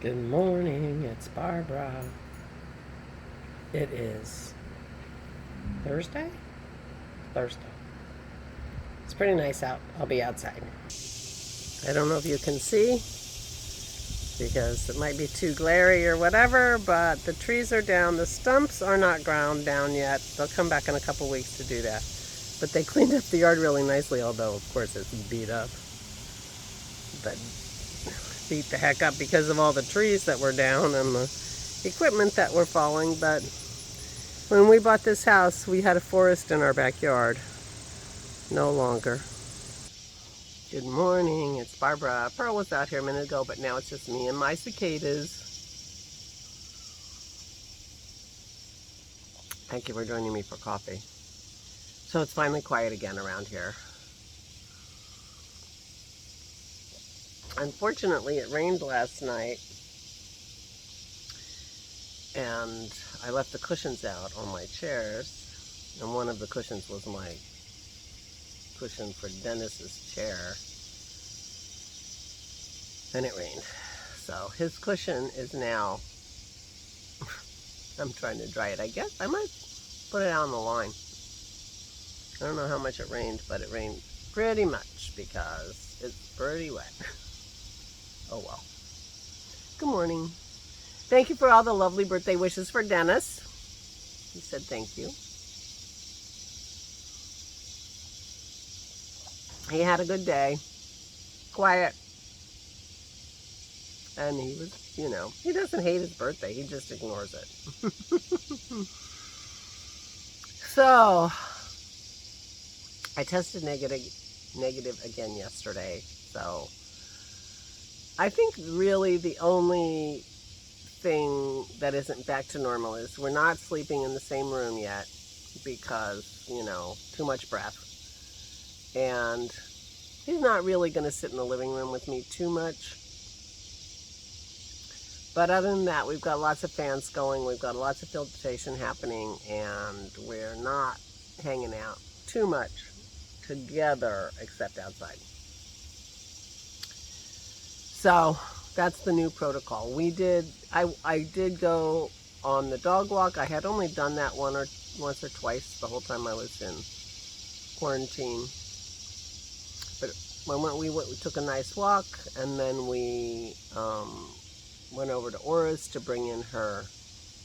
Good morning, it's Barbara. It is Thursday? Thursday. It's pretty nice out. I'll be outside. I don't know if you can see because it might be too glary or whatever, but the trees are down. The stumps are not ground down yet. They'll come back in a couple weeks to do that. But they cleaned up the yard really nicely, although of course it's beat up. But beat the heck up because of all the trees that were down and the equipment that were falling. But when we bought this house, we had a forest in our backyard. No longer. Good morning, it's Barbara. Pearl was out here a minute ago, but now it's just me and my cicadas. Thank you for joining me for coffee. So it's finally quiet again around here. Unfortunately, it rained last night, and I left the cushions out on my chairs, and one of the cushions was my cushion for Dennis's chair, and it rained. So his cushion is now, I'm trying to dry it. I guess I might put it out on the line. I don't know how much it rained, but it rained pretty much because it's pretty wet. Oh well. Good morning. Thank you for all the lovely birthday wishes for Dennis. He said thank you. He had a good day. Quiet. And he was, you know, he doesn't hate his birthday. He just ignores it. So, I tested negative again yesterday. So, I think really the only thing that isn't back to normal is we're not sleeping in the same room yet because, you know, too much breath. And he's not really going to sit in the living room with me too much. But other than that, we've got lots of fans going, we've got lots of filtration happening, and we're not hanging out too much together except outside. So that's the new protocol. I did go on the dog walk. I had only done that once or twice the whole time I was in quarantine. But we took a nice walk, and then we went over to Aura's to bring in her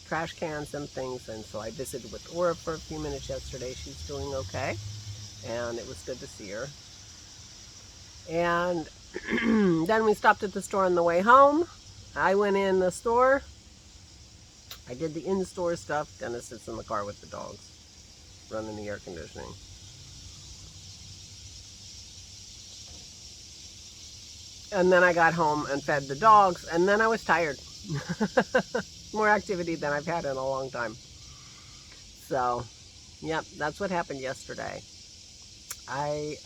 trash cans and things, and so I visited with Aura for a few minutes yesterday. She's doing okay, and it was good to see her. And then we stopped at the store on the way home. I went in the store. I did the in-store stuff. Dennis sits in the car with the dogs, running the air conditioning. And then I got home and fed the dogs, and then I was tired. More activity than I've had in a long time. So, yep, that's what happened yesterday. I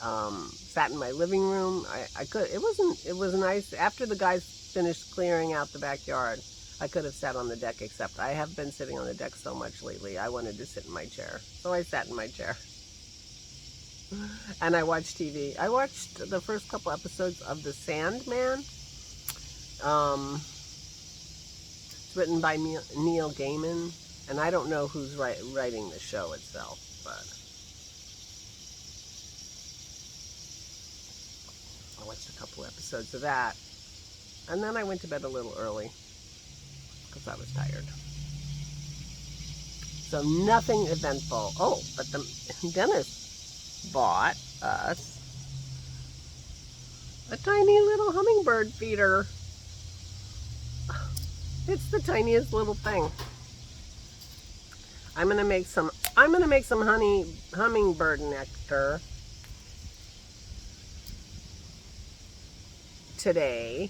sat in my living room. It was nice. After the guys finished clearing out the backyard, I could have sat on the deck, except I have been sitting on the deck so much lately, I wanted to sit in my chair. So I sat in my chair. And I watched TV. I watched the first couple episodes of The Sandman. It's written by Neil Gaiman, and I don't know who's writing the show itself, but I watched a couple episodes of that, and then I went to bed a little early because I was tired. So nothing eventful. Oh, but Dennis bought us a tiny little hummingbird feeder. It's the tiniest little thing. I'm gonna make some hummingbird nectar today.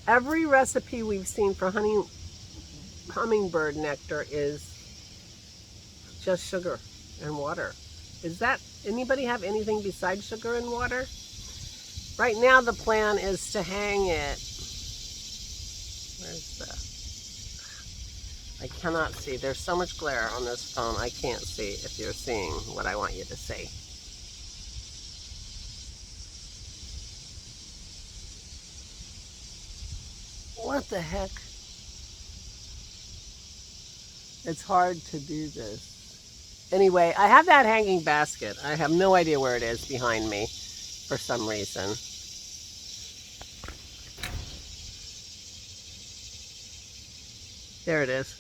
Every recipe we've seen for hummingbird nectar is just sugar and water. Is that, anybody have anything besides sugar and water? Right now the plan is to hang it. Where's the, I cannot see. There's so much glare on this phone. I can't see if you're seeing what I want you to see. What the heck? It's hard to do this. Anyway, I have that hanging basket. I have no idea where it is behind me for some reason. There it is.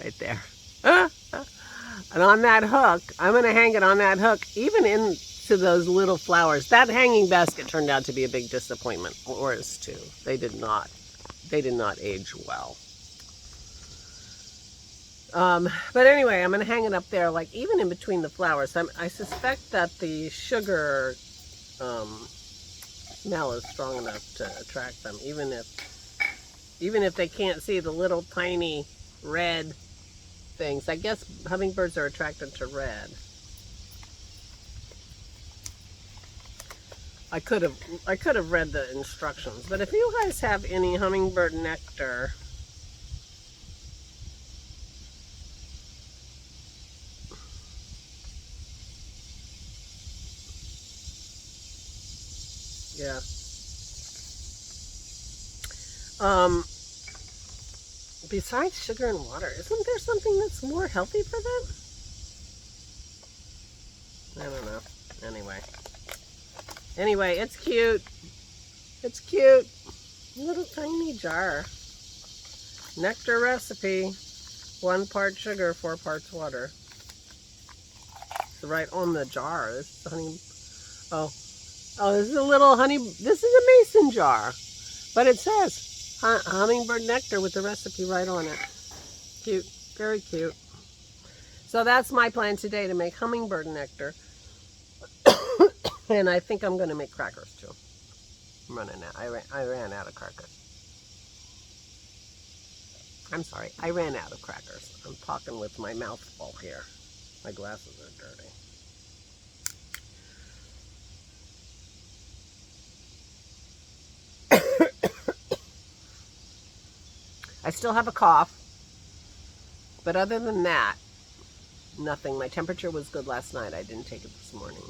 Right there. And on that hook, I'm going to hang it on that hook, even into those little flowers. That hanging basket turned out to be a big disappointment. Ours too. They did not age well. But anyway, I'm going to hang it up there, like even in between the flowers. I suspect that the sugar smell is strong enough to attract them, even if they can't see the little tiny red things. I guess hummingbirds are attracted to red. I could have read the instructions, but if you guys have any hummingbird nectar, yeah. Besides sugar and water, isn't there something that's more healthy for them? I don't know. Anyway, it's cute. It's cute. Little tiny jar. Nectar recipe. 1 part sugar, 4 parts water. It's right on the jar. This is honey. Oh, this is a little honey. This is a mason jar, but it says hummingbird nectar with the recipe right on it. Cute, very cute. So that's my plan today, to make hummingbird nectar. And I think I'm going to make crackers too. I'm running out. I ran out of crackers. I'm sorry, I ran out of crackers. I'm talking with my mouth full here. My glasses are dirty. I still have a cough, but other than that, nothing. My temperature was good last night. I didn't take it this morning.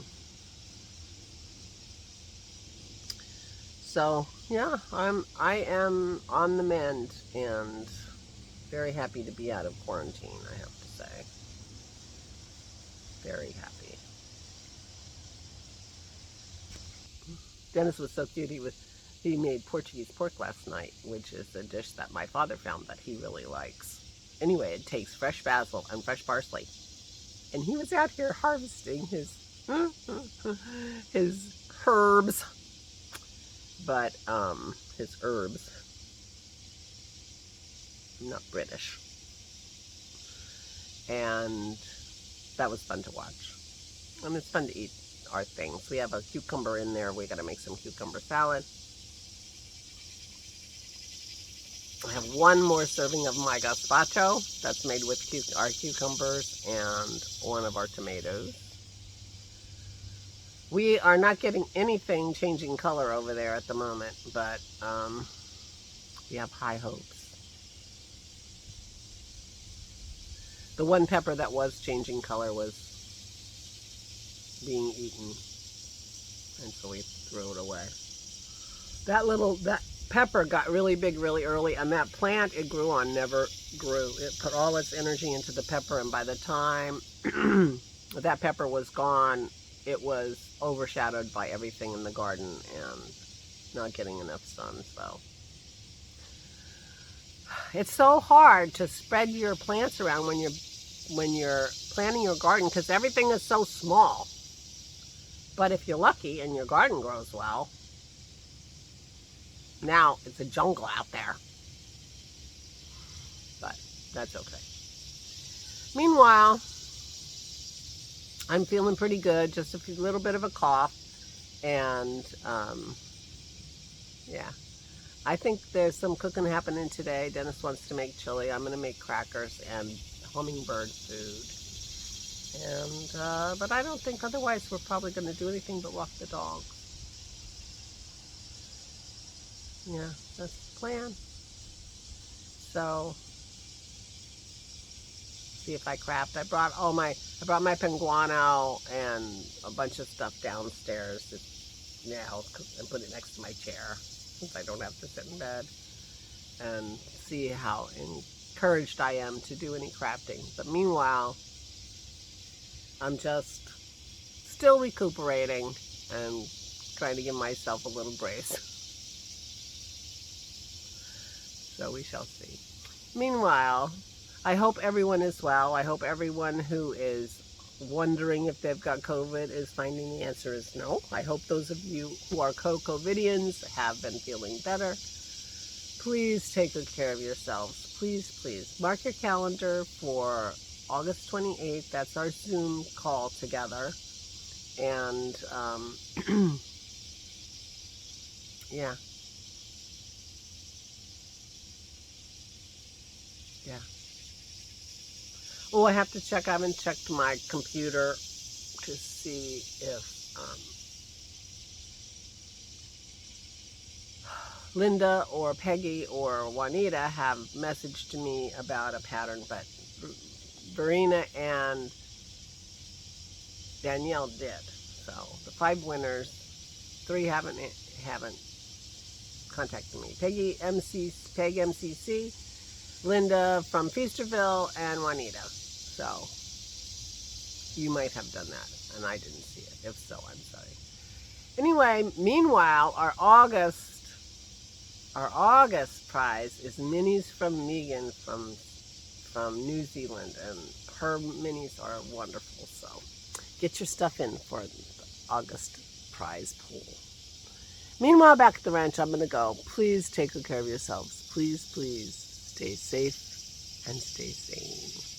So yeah, I am on the mend and very happy to be out of quarantine, I have to say. Very happy. Dennis was so cute. He made Portuguese pork last night, which is a dish that my father found that he really likes. Anyway, it takes fresh basil and fresh parsley. And he was out here harvesting his herbs. But, his herbs. I'm not British. And that was fun to watch. And it's fun to eat our things. We have a cucumber in there. We got to make some cucumber salad. I have one more serving of my gazpacho. That's made with our cucumbers and one of our tomatoes. We are not getting anything changing color over there at the moment, but we have high hopes. The one pepper that was changing color was being eaten, and so we threw it away. That pepper got really big really early, and that plant it grew on never grew. It put all its energy into the pepper, and by the time that pepper was gone, it was overshadowed by everything in the garden and not getting enough sun. So it's so hard to spread your plants around when you're planting your garden, because everything is so small. But if you're lucky and your garden grows well, now it's a jungle out there. But that's okay. Meanwhile, I'm feeling pretty good, just a little bit of a cough, and yeah, I think there's some cooking happening today. Dennis wants to make chili. I'm going to make crackers and hummingbird food, and but I don't think otherwise we're probably going to do anything but walk the dog. Yeah, that's the plan. So see if I craft. I brought my pinguano and a bunch of stuff downstairs now and put it next to my chair. since I don't have to sit in bed, and see how encouraged I am to do any crafting. But meanwhile, I'm just still recuperating and trying to give myself a little brace. So we shall see. Meanwhile, I hope everyone is well. I hope everyone who is wondering if they've got COVID is finding the answer is no. I hope those of you who are COVIDians have been feeling better. Please take good care of yourselves. Please, please. Mark your calendar for August 28th. That's our Zoom call together. And, yeah. Yeah. Oh, I have to check. I haven't checked my computer to see if Linda or Peggy or Juanita have messaged me about a pattern, but Verena and Danielle did. So the 5 winners, 3 haven't contacted me. Peg MCC, Linda from Feasterville, and Juanita. So you might have done that, and I didn't see it. If so, I'm sorry. Anyway, meanwhile, our August prize is minis from Megan from New Zealand, and her minis are wonderful. So get your stuff in for the August prize pool. Meanwhile, back at the ranch, I'm going to go. Please take good care of yourselves. Please, please stay safe and stay sane.